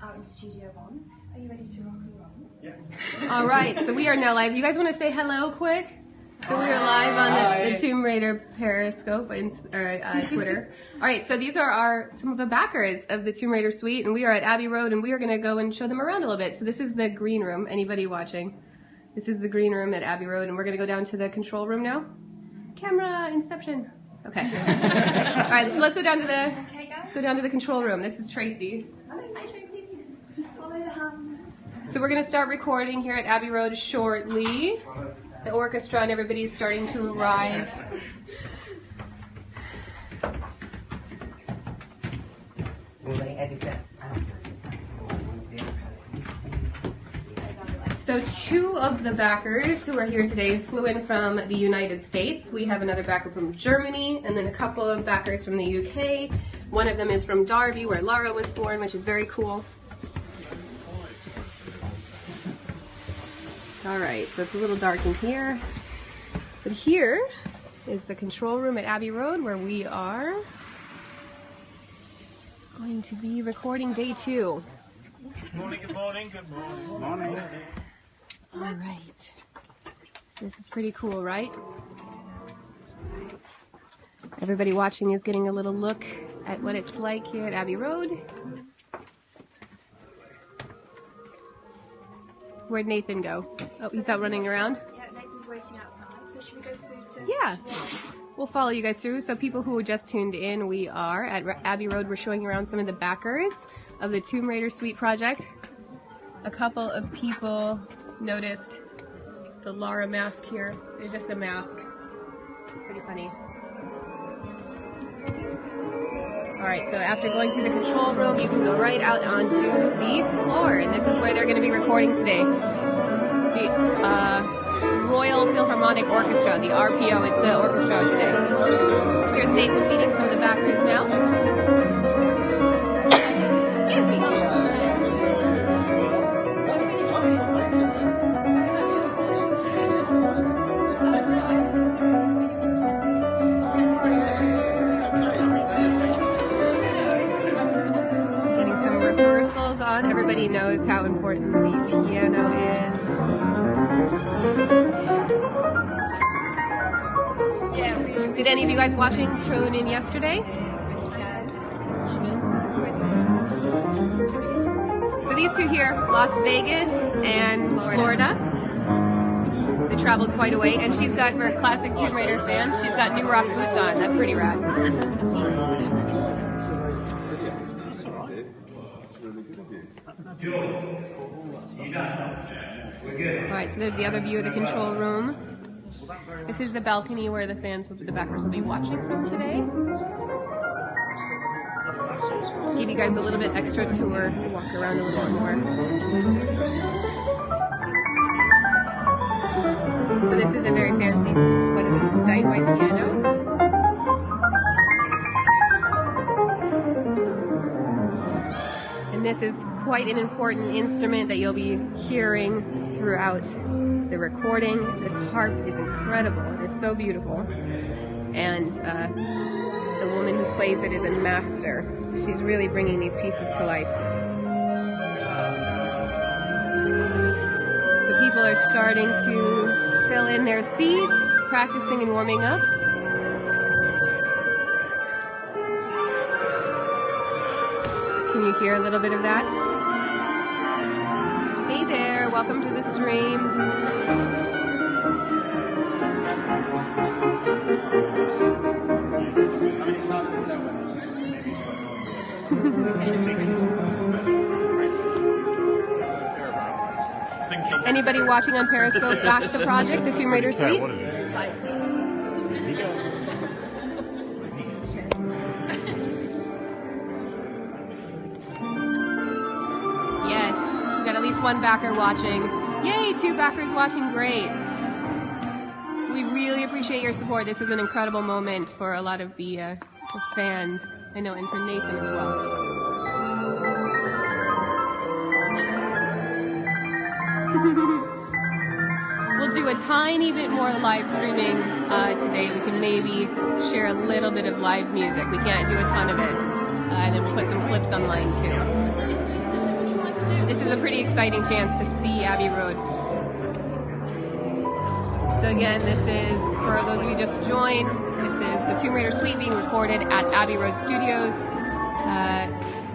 out in Studio One. Are you ready to rock and roll? Yeah. All right, so we are now live. You guys want to say hello quick? So we are live on the Tomb Raider Periscope or Twitter. All right, so these are some of the backers of the Tomb Raider suite, and we are at Abbey Road, and we are going to go and show them around a little bit. So this is the green room. Anybody watching? This is the green room at Abbey Road, and we're going to go down to the control room now. Camera inception. Okay. All right, so let's go down to the control room. This is Tracy. Hi, Tracy. Follow the hand. So we're going to start recording here at Abbey Road shortly. The orchestra and everybody's starting to arrive. So two of the backers who are here today flew in from the United States. We have another backer from Germany, and then a couple of backers from the UK. One of them is from Derby, where Lara was born, which is very cool. All right, so it's a little dark in here. But here is the control room at Abbey Road, where we are going to be recording day 2. Good morning, good morning, good morning. Good morning. All right. This is pretty cool, right? Everybody watching is getting a little look at what it's like here at Abbey Road. Where'd Nathan go? Oh, he's out running around? Yeah, Nathan's waiting outside, so should we go through to... Yeah. We'll follow you guys through. So people who just tuned in, we are at Abbey Road. We're showing around some of the backers of the Tomb Raider Suite project. A couple of people noticed the Lara mask here. It's just a mask. It's pretty funny. Alright, so after going through the control room, you can go right out onto the floor, and this is where they're going to be recording today. The Royal Philharmonic Orchestra, the RPO, is the orchestra today. Here's Nathan meeting some of the backers now. Excuse me. Rehearsals on. Everybody knows how important the piano is. Did any of you guys watching tune in yesterday? So these two here, Las Vegas and Florida. They traveled quite a way, and she's got, for classic Tomb Raider fans, she's got new rock boots on. That's pretty rad. Alright, so there's the other view of the control room. This is the balcony where the backers will be watching from today. Give you guys a little bit extra tour, walk around a little bit more. So this is a very fancy, what is it, Steinway piano. This is quite an important instrument that you'll be hearing throughout the recording. This harp is incredible. It is so beautiful. And the woman who plays it is a master. She's really bringing these pieces to life. The people are starting to fill in their seats, practicing and warming up. Can you hear a little bit of that? Hey there, welcome to the stream. Anybody watching on Periscope back the project, the Tomb Raider Suite? At least one backer watching. Yay, 2 backers watching, great. We really appreciate your support. This is an incredible moment for a lot of the fans, I know, and for Nathan as well. We'll do a tiny bit more live streaming today. We can maybe share a little bit of live music. We can't do a ton of it. And then we'll put some clips online too. this is a pretty exciting chance to see Abbey Road. So again, this is, for those of you just joined, this is the Tomb Raider Suite being recorded at Abbey Road Studios.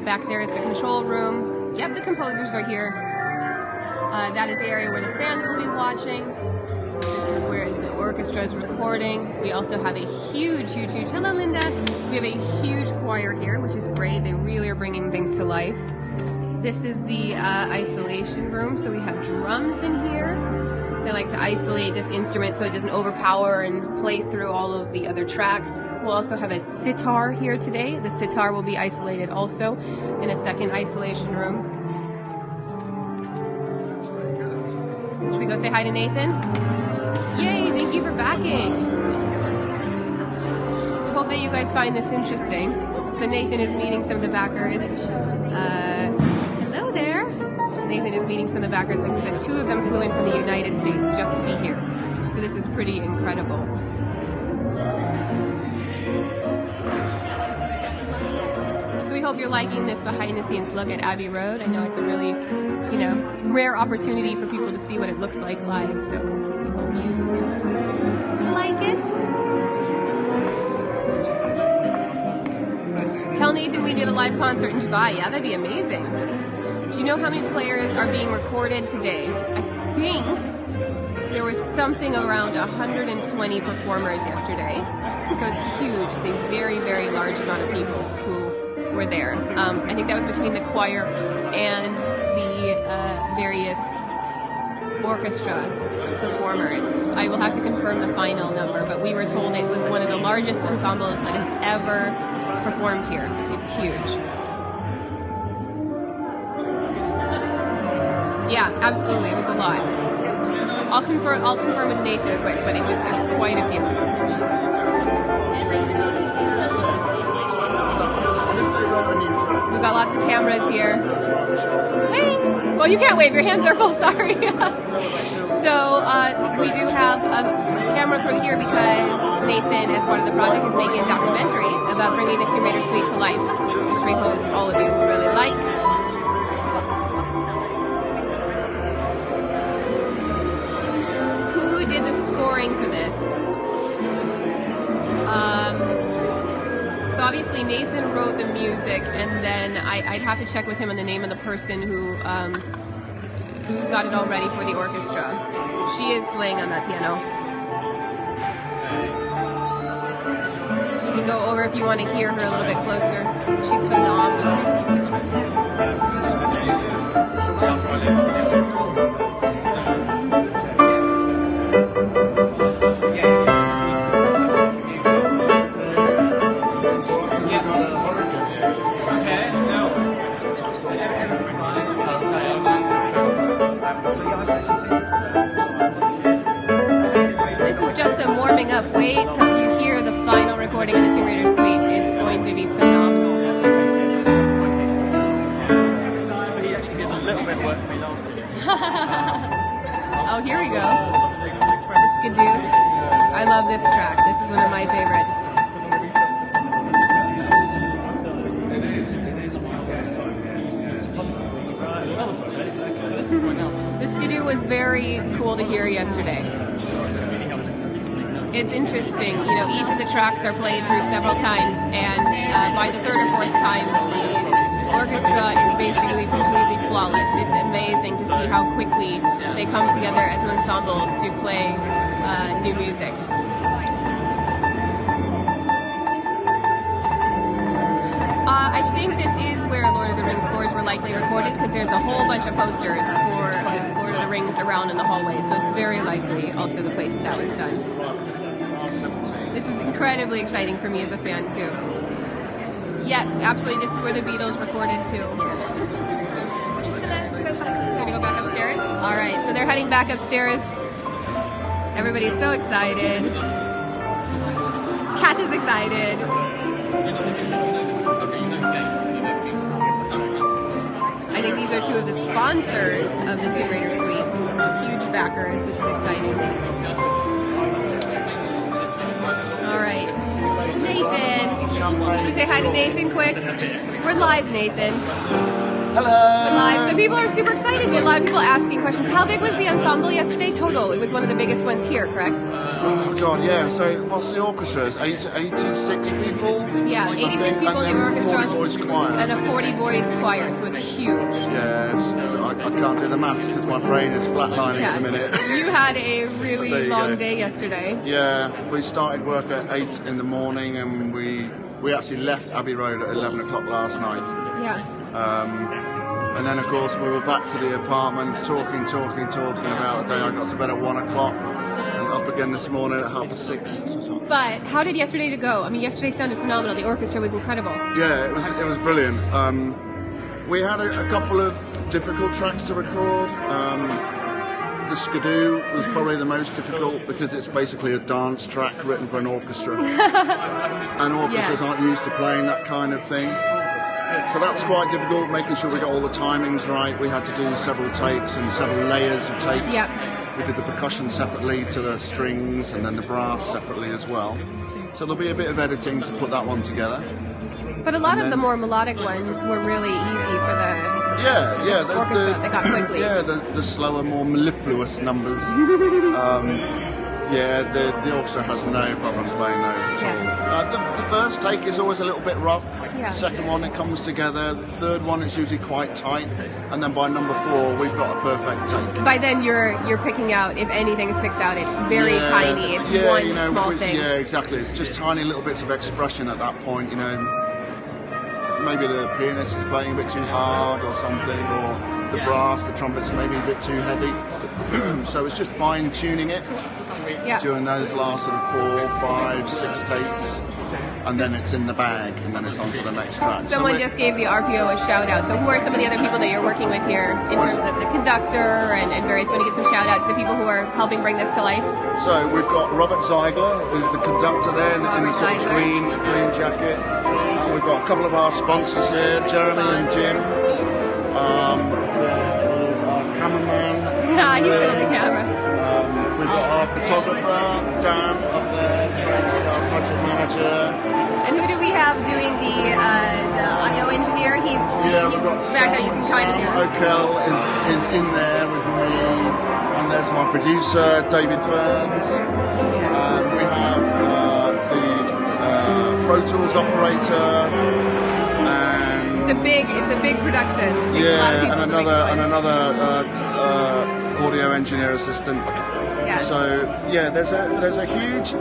Back there is the control room. Yep, the composers are here. That is the area where the fans will be watching. This is where the orchestra is recording. We also have a huge, hello Linda. We have a huge choir here, which is great. They really are bringing things to life. This is the isolation room, so we have drums in here. They like to isolate this instrument so it doesn't overpower and play through all of the other tracks. We'll also have a sitar here today. The sitar will be isolated also in a second isolation room. Should we go say hi to Nathan? Yay, thank you for backing. We hope that you guys find this interesting. So Nathan is meeting some of the backers. Hello there. Nathan is meeting some of the backers, and he said 2 of them flew in from the United States just to be here. So this is pretty incredible. So we hope you're liking this behind-the-scenes look at Abbey Road. I know it's a really, rare opportunity for people to see what it looks like live. So we hope you like it. Tell Nathan we did a live concert in Dubai. Yeah, that'd be amazing. Do you know how many players are being recorded today? I think there was something around 120 performers yesterday. So it's huge. It's a very, very large amount of people who were there. I think that was between the choir and the various orchestra performers. I will have to confirm the final number, but we were told it was one of the largest ensembles that has ever performed here. It's huge. Yeah, absolutely. It was a lot. I'll confirm with Nathan quick, but it was quite a few. We've got lots of cameras here. Hey! Well, you can't wave. Your hands are full. Sorry. So we do have a camera crew here because Nathan, as part of the project, is making a documentary about bringing the Tomb Raider Suite to life, which we hope all of you will really like. Who did the scoring for this? So obviously Nathan wrote the music, and then I'd have to check with him on the name of the person who got it all ready for the orchestra. She is slaying on that piano. You can go over if you want to hear her a little bit closer. She's phenomenal. This is just a warming up. Wait till you hear the final recording of the Tomb Raider Suite. It's going to be phenomenal. He actually did a little bit of work for me last year. Oh, here we go. The Skidoo. I love this track. This is one of my favorites. The Skidoo was very cool to hear yesterday. It's interesting, each of the tracks are played through several times, and by the 3rd or 4th time, the orchestra is basically completely flawless. It's amazing to see how quickly they come together as an ensemble to play new music. I think this is where Lord of the Rings scores were likely recorded, because there's a whole bunch of posters for Lord of the Rings around in the hallway, so it's very likely also the place that was done. This is incredibly exciting for me as a fan too. Yeah, absolutely. This is where the Beatles recorded too. We're just gonna go back upstairs. Gonna go back upstairs? Alright, so they're heading back upstairs. Everybody's so excited. Kat is excited. I think these are 2 of the sponsors of the Tomb Raider Suite. Huge backers, which is exciting. Alright. Nathan. Should we say hi to Nathan quick? We're live, Nathan. We're live. So people are super excited. We had a lot of people asking questions. How big was the ensemble yesterday total? It was one of the biggest ones here, correct? Oh God, yeah. So what's the orchestra? It's 86 people. Yeah, 86 people in the orchestra. 40 voice choir. And a 40 voice choir, so it's huge. Yes, I can't do the maths because my brain is flatlining at the minute. You had a really long day yesterday. Yeah, we started work at 8 in the morning and we actually left Abbey Road at 11 o'clock last night. Yeah. And then of course we were back to the apartment talking about the day. I got to bed at 1 o'clock and up again this morning at 6:30. But how did yesterday go? I mean, yesterday sounded phenomenal. The orchestra was incredible. Yeah, it was brilliant. We had a couple of difficult tracks to record. The Skidoo was probably the most difficult because it's basically a dance track written for an orchestra. And orchestras aren't used to playing that kind of thing. So that was quite difficult, making sure we got all the timings right. We had to do several takes and several layers of takes. Yep. We did the percussion separately to the strings and then the brass separately as well. So there'll be a bit of editing to put that one together. But a lot of the more melodic ones were really easy for the orchestra. They got quickly. Yeah, the slower, more mellifluous numbers. The orchestra has no problem playing those at all. The first take is always a little bit rough. Yeah. Second one, it comes together. The third one, it's usually quite tight. And then by number 4, we've got a perfect take. By then, you're picking out if anything sticks out. It's very tiny. It's one small thing. Yeah, exactly. It's just tiny little bits of expression at that point. You know, maybe the pianist is playing a bit too hard or something, or the brass, the trumpets maybe a bit too heavy. So it's just fine tuning it during those last sort of 4, 5, 6 takes. And then it's in the bag, and then it's on to the next track. Someone just gave the RPO a shout out. So who are some of the other people that you're working with here in terms of the conductor and various? Want to give some shout outs to the people who are helping bring this to life? So we've got Robert Ziegler, who's the conductor there in the sort of green jacket. And we've got a couple of our sponsors here, Jeremy and Jim. There is our cameraman. He's still the camera. We've got our photographer, Dan, up there, Tracy, our project manager. And who do we have doing the audio engineer? He's we've got back there. You can kind of hear. O'Kell is in there with me, and there's my producer, David Burns. We have the Pro Tools operator, and it's a big production. and another audio engineer assistant. So there's a huge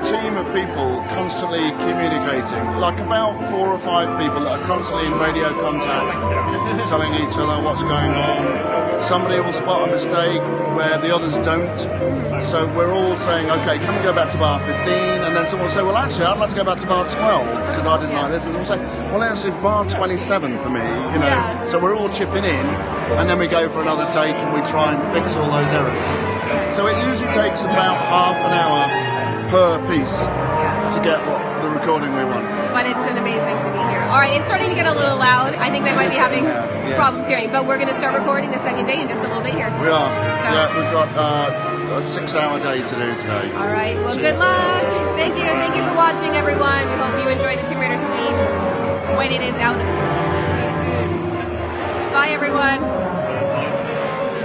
team of people constantly communicating, like about 4 or 5 people that are constantly in radio contact, telling each other what's going on. Somebody will spot a mistake where the others don't, so we're all saying, okay, can we go back to bar 15? And then someone will say, well actually I'd like to go back to bar 12 because I didn't like this, and we'll say, well actually bar 27 for me, you know. So we're all chipping in, and then we go for another take and we try and fix all those errors. So it usually takes about half an hour per piece to get the recording we want. But it's an amazing to be here. All right, it's starting to get a little loud. I think they might be having problems hearing, but we're going to start recording the second day in just a little bit here. We are. So. We've got a 6-hour day to do today. All right, well, good luck. Thank you for watching, everyone. We hope you enjoy the Tomb Raider Suite when it is out pretty soon. Bye, everyone.